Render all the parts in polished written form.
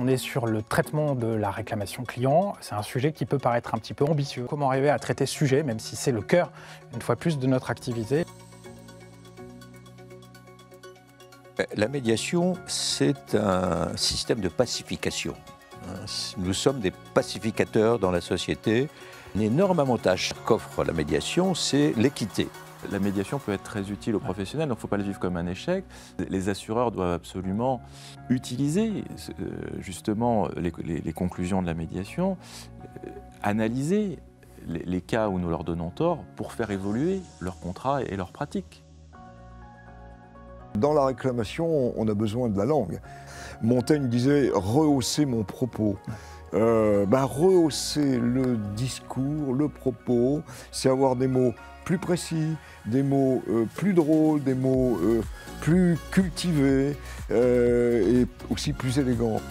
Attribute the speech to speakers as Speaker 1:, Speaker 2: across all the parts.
Speaker 1: on est sur le traitement de la réclamation client. C'est un sujet qui peut paraître un petit peu ambitieux. Comment arriver à traiter ce sujet, même si c'est le cœur, une fois plus, de notre activité?
Speaker 2: La médiation, c'est un système de pacification. Nous sommes des pacificateurs dans la société. Un énorme avantage qu'offre la médiation, c'est l'équité.
Speaker 3: La médiation peut être très utile aux professionnels, donc il ne faut pas le vivre comme un échec. Les assureurs doivent absolument utiliser justement les conclusions de la médiation, analyser les cas où nous leur donnons tort pour faire évoluer leurs contrats et leurs pratiques.
Speaker 4: Dans la réclamation, on a besoin de la langue. Montaigne disait « rehausser mon propos ». Rehausser le discours, le propos, c'est avoir des mots plus précis, des mots plus drôles, des mots plus cultivés et aussi plus élégants.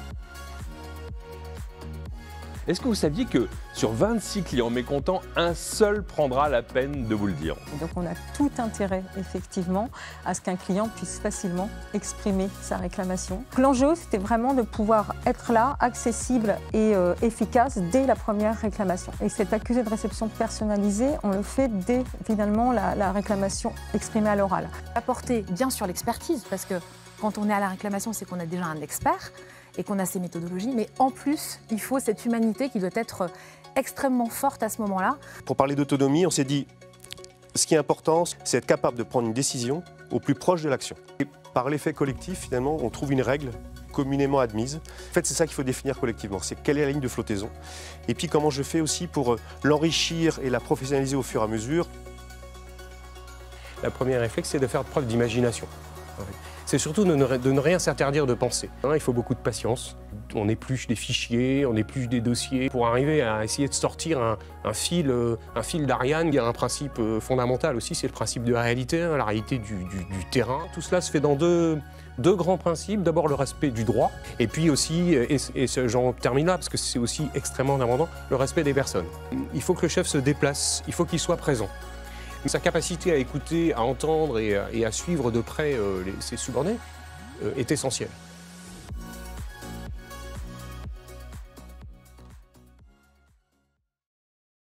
Speaker 5: Est-ce que vous saviez que sur 26 clients mécontents, un seul prendra la peine de vous le dire?
Speaker 6: Donc on a tout intérêt, effectivement, à ce qu'un client puisse facilement exprimer sa réclamation. L'enjeu, c'était vraiment de pouvoir être là, accessible et efficace dès la première réclamation. Et cet accusé de réception personnalisé, on le fait dès, finalement, la réclamation exprimée à l'oral.
Speaker 7: Apporter bien sûr l'expertise, parce que quand on est à la réclamation, c'est qu'on a déjà un expert et qu'on a ses méthodologies, mais en plus, il faut cette humanité qui doit être extrêmement forte à ce moment-là.
Speaker 8: Pour parler d'autonomie, on s'est dit, ce qui est important, c'est être capable de prendre une décision au plus proche de l'action. Et par l'effet collectif, finalement, on trouve une règle communément admise. En fait, c'est ça qu'il faut définir collectivement, c'est quelle est la ligne de flottaison. Et puis comment je fais aussi pour l'enrichir et la professionnaliser au fur et à mesure.
Speaker 9: La première réflexe, c'est de faire preuve d'imagination. C'est surtout de ne rien s'interdire de penser. Il faut beaucoup de patience. On épluche des fichiers, on épluche des dossiers pour arriver à essayer de sortir un fil d'Ariane. Il y a un principe fondamental aussi, c'est le principe de la réalité, la réalité du terrain. Tout cela se fait dans deux grands principes. D'abord le respect du droit, et puis aussi, et j'en termine là parce que c'est aussi extrêmement important, le respect des personnes. Il faut que le chef se déplace, il faut qu'il soit présent. Sa capacité à écouter, à entendre et à suivre de près ses subordonnés est essentielle.